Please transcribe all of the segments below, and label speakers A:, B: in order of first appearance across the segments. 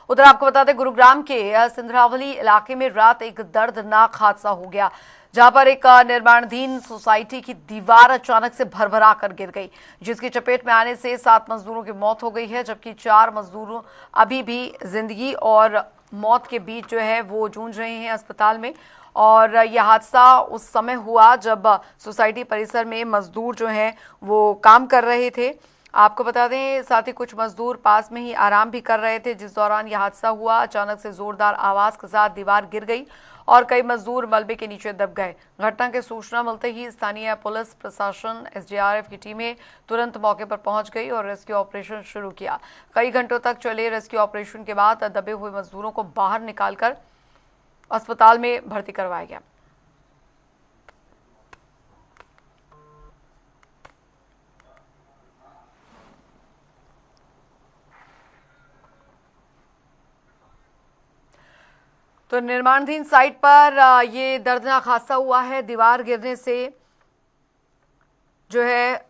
A: उधर आपको बता दें गुरुग्राम के सिंधरावली इलाके में रात एक दर्दनाक हादसा हो गया, जहां पर एक निर्माणाधीन सोसाइटी की दीवार अचानक से भरभरा कर गिर गई, जिसकी चपेट में आने से 7 मजदूरों की मौत हो गई है, जबकि 4 मजदूरों अभी भी जिंदगी और मौत के बीच जो है वो जूझ रहे हैं अस्पताल में। और यह हादसा उस समय हुआ जब सोसाइटी परिसर में मजदूर जो हैं वो काम कर रहे थे। आपको बता दें साथ ही कुछ मजदूर पास में ही आराम भी कर रहे थे जिस दौरान यह हादसा हुआ। अचानक से जोरदार आवाज के साथ दीवार गिर गई और कई मजदूर मलबे के नीचे दब गए। घटना की सूचना मिलते ही स्थानीय पुलिस प्रशासन एसडीआरएफ की टीमें तुरंत मौके पर पहुंच गई और रेस्क्यू ऑपरेशन शुरू किया। कई घंटों तक चले रेस्क्यू ऑपरेशन के बाद दबे हुए मजदूरों को बाहर निकालकर अस्पताल में भर्ती करवाया गया। तो निर्माणाधीन साइट पर ये दर्दनाक हादसा हुआ है। दीवार गिरने से जो है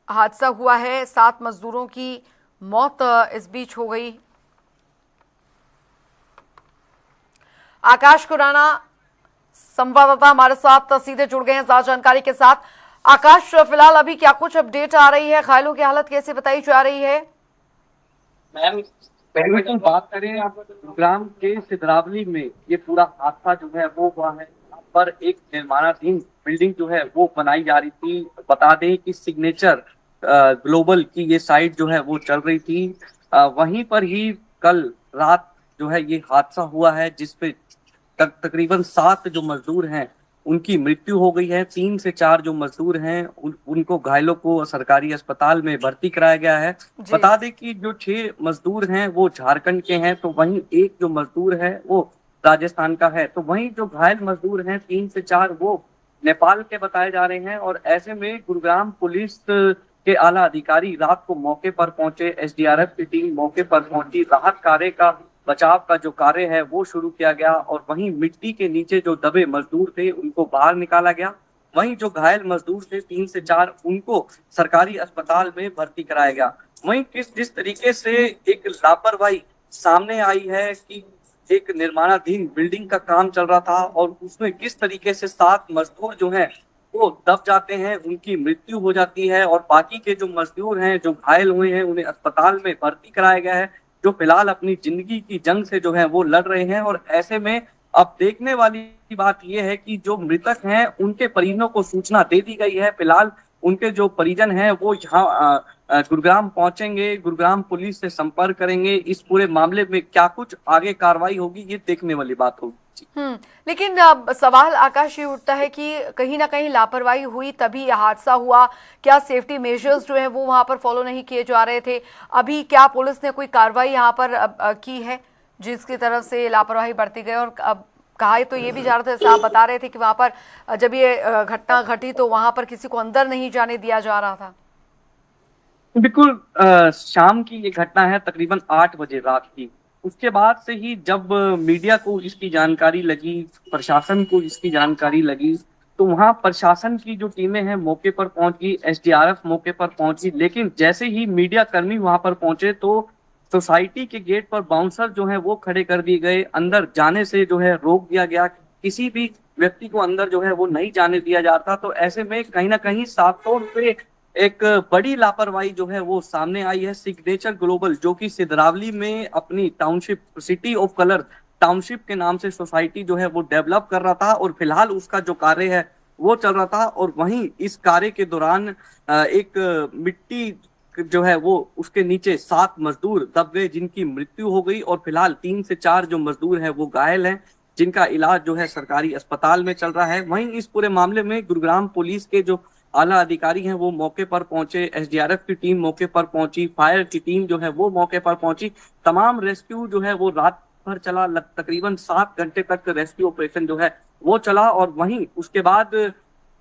A: हादसा हुआ है। 7 मजदूरों की मौत इस बीच हो गई। आकाश खुराना संवाददाता हमारे साथ सीधे जुड़ गए हैं ज्यादा जानकारी के साथ। आकाश, फिलहाल अभी क्या कुछ अपडेट आ रही है? घायलों की हालत कैसे बताई जा रही है?
B: मैम, पहले तो बात करें गुरुग्राम के सिंधरावली में ये पूरा हादसा जो है वो हुआ है। यहाँ पर एक निर्माणाधीन बिल्डिंग जो है वो बनाई जा रही थी। बता दें कि सिग्नेचर ग्लोबल की ये साइट जो है वो चल रही थी। वहीं पर ही कल रात जो है ये हादसा हुआ है, जिसपे तकरीबन 7 जो मजदूर हैं उनकी मृत्यु हो गई है। 3 से 4 जो मजदूर हैं उनको घायलों को सरकारी अस्पताल में भर्ती कराया गया है।
A: जी।
B: बता दें कि जो 6 मजदूर हैं वो झारखंड के हैं, तो वहीं एक जो मजदूर है वो राजस्थान का है। तो वहीं जो घायल मजदूर हैं 3 से 4 वो नेपाल के बताए जा रहे हैं। और ऐसे में गुरुग्राम पुलिस के आला अधिकारी रात को मौके पर पहुंचे, एसडीआरएफ की टीम मौके पर पहुंची, राहत कार्य का बचाव का जो कार्य है वो शुरू किया गया और वहीं मिट्टी के नीचे जो दबे मजदूर थे उनको बाहर निकाला गया। वहीं जो घायल मजदूर थे 3 से 4 उनको सरकारी अस्पताल में भर्ती कराया गया। वहीं जिस तरीके से एक लापरवाही सामने आई है कि एक निर्माणाधीन बिल्डिंग का काम चल रहा था और उसमें किस तरीके से 7 मजदूर जो हैं वो दब जाते हैं, उनकी मृत्यु हो जाती है और बाकी के जो मजदूर हैं जो घायल हुए हैं उन्हें अस्पताल में भर्ती कराया गया है, जो फिलहाल अपनी जिंदगी की जंग से जो है वो लड़ रहे हैं। और ऐसे में अब देखने वाली बात यह है कि जो मृतक हैं उनके परिजनों को सूचना दे दी गई है। फिलहाल उनके जो परिजन हैं वो यहाँ गुरुग्राम पहुंचेंगे, गुरुग्राम पुलिस से संपर्क करेंगे। इस पूरे मामले में क्या कुछ आगे कार्रवाई होगी ये देखने वाली बात होगी।
A: लेकिन सवाल आकाश ये उठता है कि कहीं ना कहीं लापरवाही हुई तभी यह हादसा हुआ। क्या सेफ्टी मेजर्स जो हैं वो वहां पर फॉलो नहीं किए जा रहे थे? अभी क्या पुलिस ने कोई कार्रवाई यहां पर की है जिसकी तरफ से लापरवाही बरती गई? और अब कहा तो ये भी जा रहा था, आप बता रहे थे कि वहां पर जब ये घटना घटी तो वहां पर किसी को अंदर नहीं जाने दिया जा रहा था।
B: बिल्कुल, शाम की ये घटना है, तकरीबन 8 बजे रात की। उसके बाद से ही जब मीडिया को इसकी जानकारी लगी, प्रशासन को इसकी जानकारी लगी, तो वहां प्रशासन की जो टीमें हैं मौके पर पहुंची, एसडीआरएफ मौके पर पहुंची। लेकिन जैसे ही मीडिया कर्मी वहां पर पहुंचे तो सोसाइटी के गेट पर बाउंसर जो है वो खड़े कर दिए गए, अंदर जाने से जो है रोक दिया गया, किसी भी व्यक्ति को अंदर जो है वो नहीं जाने दिया जाता। तो ऐसे में कहीं ना कहीं साफ तौर पे एक बड़ी लापरवाही जो है वो सामने आई है। सिग्नेचर ग्लोबल जो कि सिंधरावली में अपनी township, city of colour township के नाम से सोसाइटी जो है वो डेवलप कर रहा था और फिलहाल उसका जो कार्य है वो चल रहा था। और वहीं इस कार्य के दौरान एक मिट्टी जो है वो उसके नीचे 7 मजदूर दब गए, जिनकी मृत्यु हो गई और फिलहाल 3 से 4 जो मजदूर हैं वो घायल हैं, जिनका इलाज जो है सरकारी अस्पताल में चल रहा है। वहीं इस पूरे मामले में गुरुग्राम पुलिस के जो आला अधिकारी हैं वो मौके पर पहुंचे, एसडीआरएफ की टीम मौके पर पहुंची, फायर की टीम जो है वो मौके पर पहुंची। तमाम रेस्क्यू जो है वो रात भर चला, तकरीबन 7 घंटे तक रेस्क्यू ऑपरेशन जो है वो चला। और वहीं उसके बाद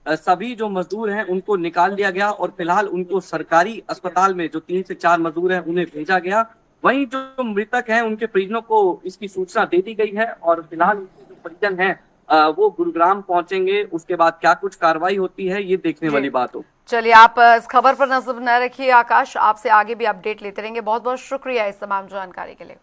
B: सभी जो मजदूर हैं उनको निकाल लिया गया और फिलहाल उनको सरकारी अस्पताल में जो 3 से 4 मजदूर हैं उन्हें भेजा गया। वहीं जो मृतक हैं उनके परिजनों को इसकी सूचना दे दी गई है और फिलहाल उनके जो परिजन हैं वो गुरुग्राम पहुंचेंगे। उसके बाद क्या कुछ कार्रवाई होती है ये देखने वाली बात हो।
A: चलिए, आप इस खबर पर नजर बनाए रखिए आकाश, आपसे आगे भी अपडेट लेते रहेंगे। बहुत बहुत शुक्रिया इस तमाम जानकारी के लिए।